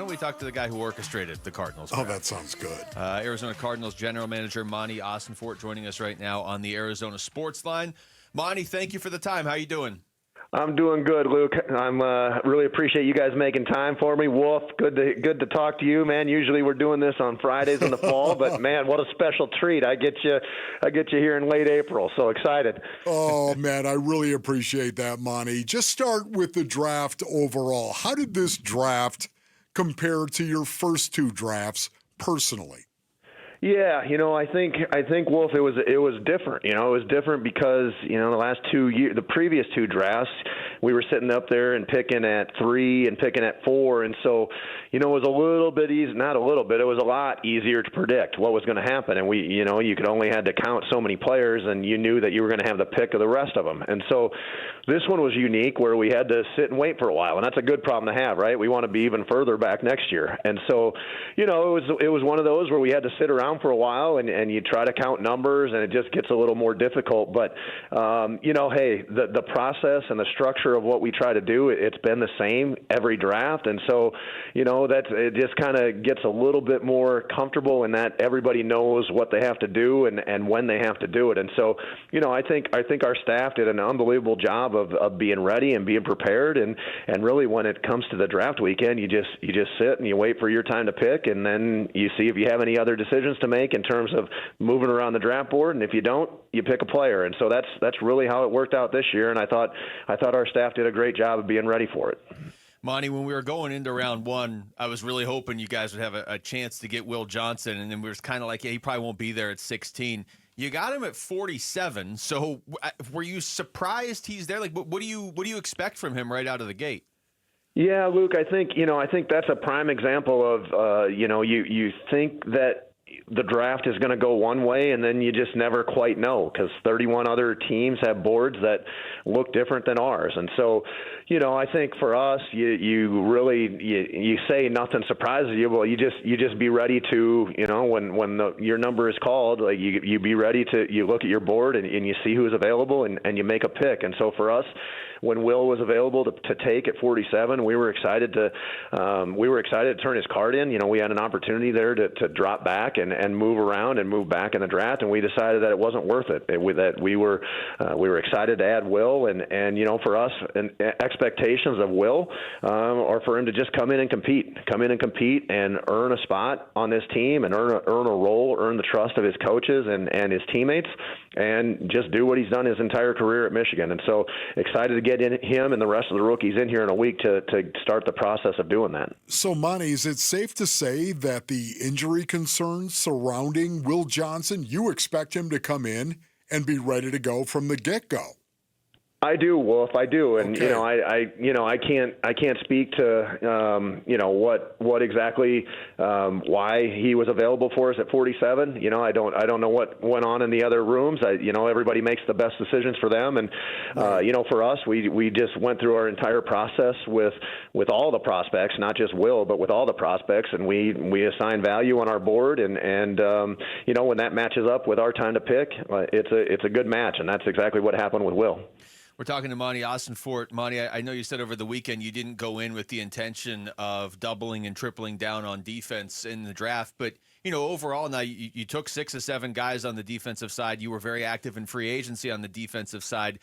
don't we talk to the guy who orchestrated the Cardinals? Oh, that sounds good. Arizona Cardinals General Manager Monti Ossenfort joining us right now on the Arizona Sports Line. Monti, thank you for the time. How you doing? I'm doing good, Luke. I'm really appreciate you guys making time for me. Wolf, good to talk to you, man. Usually we're doing this on Fridays in the fall, but man, what a special treat! I get you here in late April. So excited. Oh man, I really appreciate that, Monti. Just start with the draft overall. How did this draft compare to your first two drafts personally? Yeah, I think Wolf, it was different. It was different because the previous two drafts, we were sitting up there and picking at 3 and picking at 4, and so it was a little bit easy. Not a little bit. It was a lot easier to predict what was going to happen, and you could only had to count so many players, and you knew that you were going to have the pick of the rest of them. And so this one was unique, where we had to sit and wait for a while, and that's a good problem to have, right? We want to be even further back next year, and so it was one of those where we had to sit around for a while and you try to count numbers, and it just gets a little more difficult. But hey, the process and the structure of what we try to do, it's been the same every draft, and so it just kind of gets a little bit more comfortable in that everybody knows what they have to do and when they have to do it. And so I think our staff did an unbelievable job of being ready and being prepared, and really when it comes to the draft weekend, you just sit and you wait for your time to pick, and then you see if you have any other decisions to make in terms of moving around the draft board, and if you don't, you pick a player. And so that's really how it worked out this year, and I thought our staff did a great job of being ready for it. Monti, when we were going into round one, I was really hoping you guys would have a chance to get Will Johnson, and then we were kind of like, yeah, he probably won't be there at 16. You got him at 47, so were you surprised he's there? Like, what do you expect from him right out of the gate? Yeah, Luke, I think that's a prime example of you think that the draft is going to go one way, and then you just never quite know, because 31 other teams have boards that look different than ours. And so, I think for us, you say nothing surprises you. Well, you just be ready to, when your number is called, like you be ready to, you look at your board and you see who's available and you make a pick. And so for us, when Will was available to take at 47, we were excited to turn his card in. We had an opportunity there to drop back and move around and move back in the draft, and we decided that it wasn't worth it. That we were excited to add Will, and for us, and expectations of Will are for him to just come in and compete and earn a spot on this team and earn a role, earn the trust of his coaches and his teammates, and just do what he's done his entire career at Michigan. And so excited to get him and the rest of the rookies in here in a week to start the process of doing that. So, Monti, is it safe to say that the injury concerns surrounding Will Johnson, you expect him to come in and be ready to go from the get-go? I do, Wolf. I do, and okay. I can't speak to what exactly why he was available for us at 47. I don't know what went on in the other rooms. Everybody makes the best decisions for them, and for us, we just went through our entire process with all the prospects, not just Will, but with all the prospects, and we assign value on our board, and when that matches up with our time to pick, it's a good match, and that's exactly what happened with Will. We're talking to Monti Ossenfort. Monti, I know you said over the weekend you didn't go in with the intention of doubling and tripling down on defense in the draft, but overall now you took 6 or 7 guys on the defensive side. You were very active in free agency on the defensive side.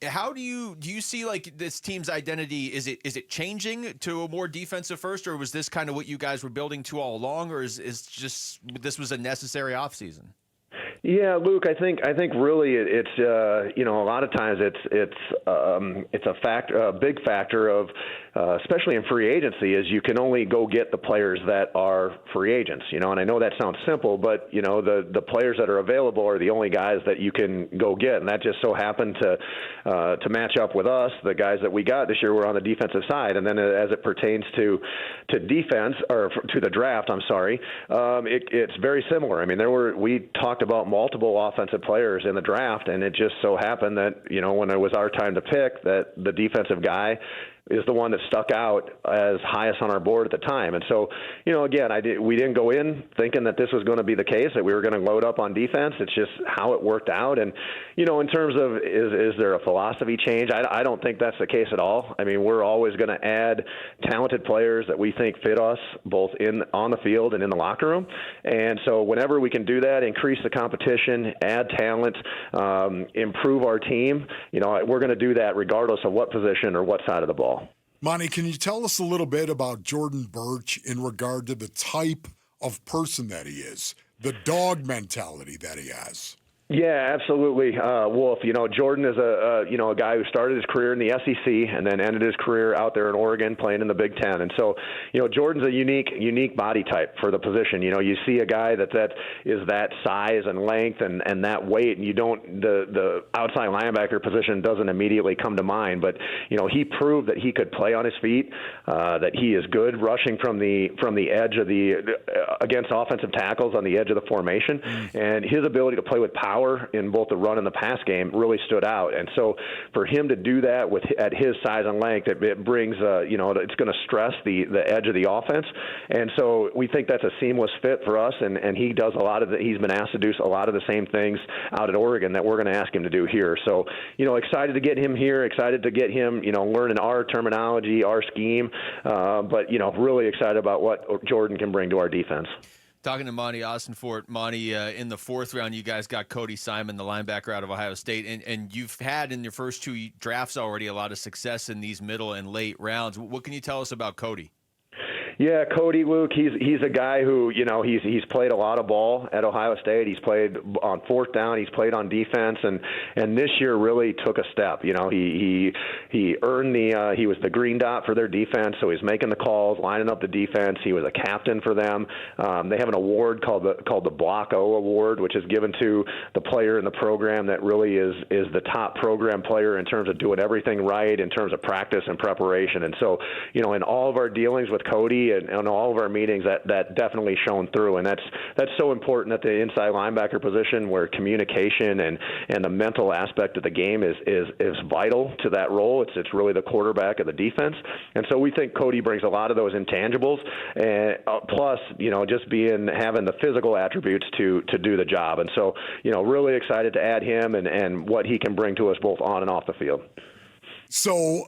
How do you see like this team's identity? Is it changing to a more defensive first, or was this kind of what you guys were building to all along, or is just this was a necessary offseason? Yeah, Luke, I think really it's a lot of times it's a big factor of especially in free agency is you can only go get the players that are free agents, and I know that sounds simple, but the players that are available are the only guys that you can go get, and that just so happened to match up with us. The guys that we got this year were on the defensive side, and then as it pertains to defense or to the draft, I'm sorry, it's very similar. I mean, we talked about multiple offensive players in the draft, and it just so happened that when it was our time to pick, that the defensive guy is the one that stuck out as highest on our board at the time. And so, again, we didn't go in thinking that this was going to be the case, that we were going to load up on defense. It's just how it worked out. And, in terms of is there a philosophy change, I don't think that's the case at all. I mean, we're always going to add talented players that we think fit us both on the field and in the locker room. And so whenever we can do that, increase the competition, add talent, improve our team, we're going to do that regardless of what position or what side of the ball. Monti, can you tell us a little bit about Jordan Burch in regard to the type of person that he is, the dog mentality that he has? Yeah, absolutely, Wolf. Jordan is a guy who started his career in the SEC and then ended his career out there in Oregon playing in the Big Ten. And so, Jordan's a unique body type for the position. You see a guy that is that size and length and that weight, and the outside linebacker position doesn't immediately come to mind. But he proved that he could play on his feet, that he is good rushing from the edge of against offensive tackles on the edge of the formation, and his ability to play with power in both the run and the pass game really stood out. And so for him to do that at his size and length, it brings, it's going to stress the edge of the offense. And so we think that's a seamless fit for us. And he does he's been asked to do a lot of the same things out at Oregon that we're going to ask him to do here. So, excited to get him here, excited to get him, learning our terminology, our scheme. But, really excited about what Jordan can bring to our defense. Talking to Monti Ossenfort. Monti, in the fourth round, you guys got Cody Simon, the linebacker out of Ohio State, and you've had in your first two drafts already a lot of success in these middle and late rounds. What can you tell us about Cody? Yeah, Cody, Luke, he's a guy who, he's played a lot of ball at Ohio State. He's played on fourth down. He's played on defense, and this year really took a step. He earned he was the green dot for their defense, so he's making the calls, lining up the defense. He was a captain for them. They have an award called the Block O Award, which is given to the player in the program that really is the top program player in terms of doing everything right in terms of practice and preparation. And so, in all of our dealings with Cody and on all of our meetings, that definitely shone through, and that's so important at the inside linebacker position, where communication and the mental aspect of the game is vital to that role. It's really the quarterback of the defense, and so we think Cody brings a lot of those intangibles, and plus just having the physical attributes to do the job, and so really excited to add him and what he can bring to us both on and off the field. So,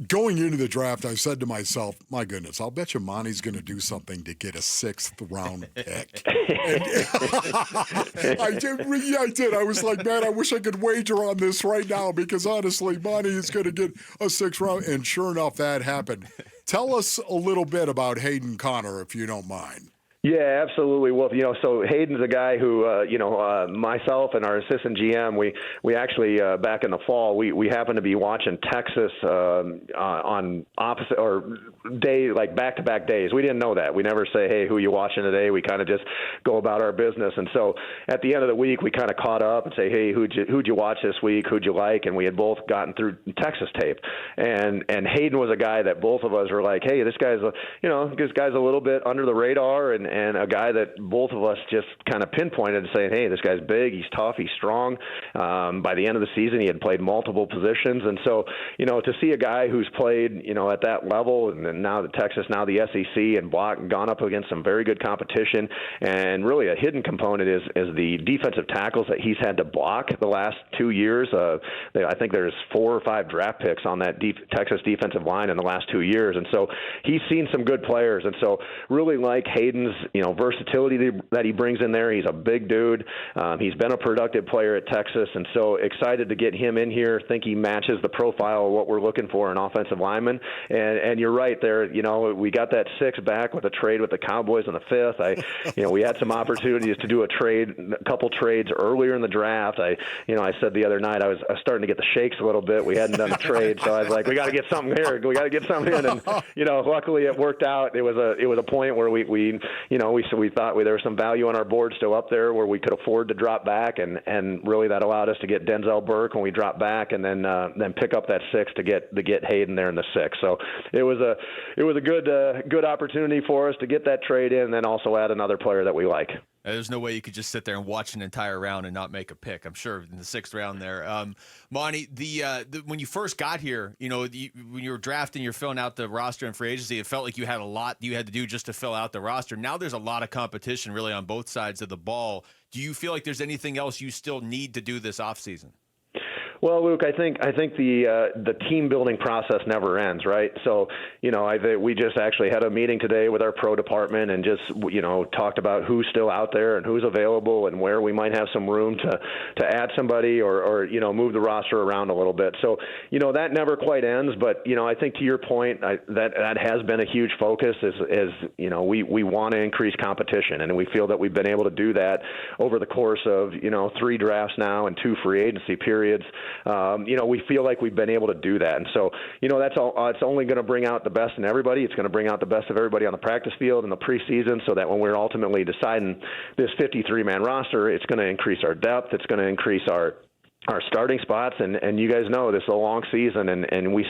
going into the draft, I said to myself, my goodness, I'll bet you Monti's going to do something to get a 6th-round pick. I did. I was like, man, I wish I could wager on this right now because, honestly, Monti is going to get a 6th round, and sure enough, that happened. Tell us a little bit about Hayden Connor, if you don't mind. Yeah, absolutely. Well, so Hayden's a guy who, myself and our assistant GM, we actually back in the fall, we happened to be watching Texas on opposite or day, like back-to-back days. We didn't know that. We never say, hey, who you watching today? We kind of just go about our business. And so at the end of the week, we kind of caught up and say, hey, who'd you watch this week? Who'd you like? And we had both gotten through Texas tape. And Hayden was a guy that both of us were like, hey, this guy's a little bit under the radar, and a guy that both of us just kind of pinpointed and saying, hey, this guy's big, he's tough, he's strong. By the end of the season, he had played multiple positions. And so, to see a guy who's played, at that level, and then now the Texas, now the SEC, and gone up against some very good competition, and really a hidden component is the defensive tackles that he's had to block the last 2 years. I think there's 4 or 5 draft picks on that Texas defensive line in the last 2 years. And so he's seen some good players. And so really like Hayden's, versatility that he brings in there. He's a big dude. He's been a productive player at Texas, and so excited to get him in here. Think he matches the profile of what we're looking for in offensive lineman. And you're right there. We got that 6 back with a trade with the Cowboys on the 5th. We had some opportunities to do a couple trades earlier in the draft. I said the other night I was starting to get the shakes a little bit. We hadn't done a trade, so I was like, we got to get something here. We got to get something in. And luckily it worked out. It was a point where we thought there was some value on our board still up there where we could afford to drop back, and really that allowed us to get Denzel Burke when we dropped back, and then pick up that 6 to get Hayden there in the 6. So it was a good opportunity for us to get that trade in, and then also add another player that we like. There's no way you could just sit there and watch an entire round and not make a pick. I'm sure in the 6th round there. Monty, when you first got here, when you were drafting, you're filling out the roster and free agency, it felt like you had a lot you had to do just to fill out the roster. Now there's a lot of competition really on both sides of the ball. Do you feel like there's anything else you still need to do this offseason? Well, Luke, I think the team building process never ends, right? So, we just actually had a meeting today with our pro department and just talked about who's still out there and who's available and where we might have some room to add somebody or move the roster around a little bit. So, that never quite ends. But I think to your point, that has been a huge focus. We want to increase competition, and we feel that we've been able to do that over the course of 3 drafts now and 2 free agency periods. We feel like we've been able to do that. And so, that's all. It's only going to bring out the best in everybody. It's going to bring out the best of everybody on the practice field in the preseason so that when we're ultimately deciding this 53-man roster, it's going to increase our depth. It's going to increase our starting spots, and you guys know this is a long season, and we've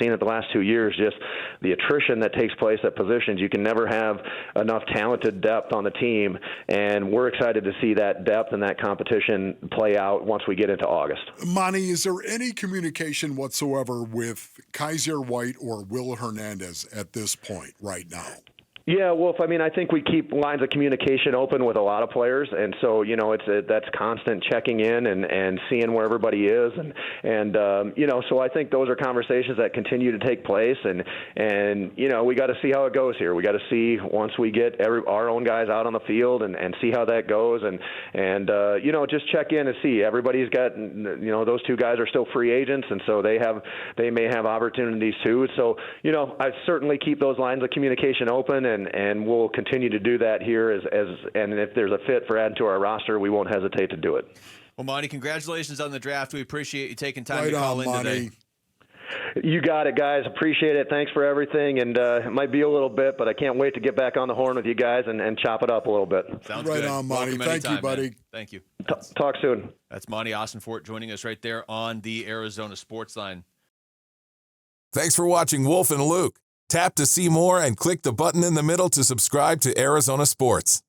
seen it the last 2 years, just the attrition that takes place at positions. You can never have enough talented depth on the team, and we're excited to see that depth and that competition play out once we get into August. Monty, is there any communication whatsoever with Kaiser White or Will Hernandez at this point right now? Yeah, Wolf, I think we keep lines of communication open with a lot of players, and so, that's constant checking in and seeing where everybody is, and so I think those are conversations that continue to take place, and we got to see how it goes here. We got to see once we get our own guys out on the field and see how that goes, and just check in and see. Everybody's got, those 2 guys are still free agents, and so they may have opportunities too. So, I certainly keep those lines of communication open, and we'll continue to do that here and if there's a fit for adding to our roster, we won't hesitate to do it. Well, Monty, congratulations on the draft. We appreciate you taking time to call in today. You got it, guys. Appreciate it. Thanks for everything. And it might be a little bit, but I can't wait to get back on the horn with you guys and chop it up a little bit. Sounds right good. on, Monty. Thank you, buddy. Man. Thank you. Talk soon. That's Monti Ossenfort joining us right there on the Arizona Sports Line. Thanks for watching Wolf and Luke. Tap to see more and click the button in the middle to subscribe to Arizona Sports.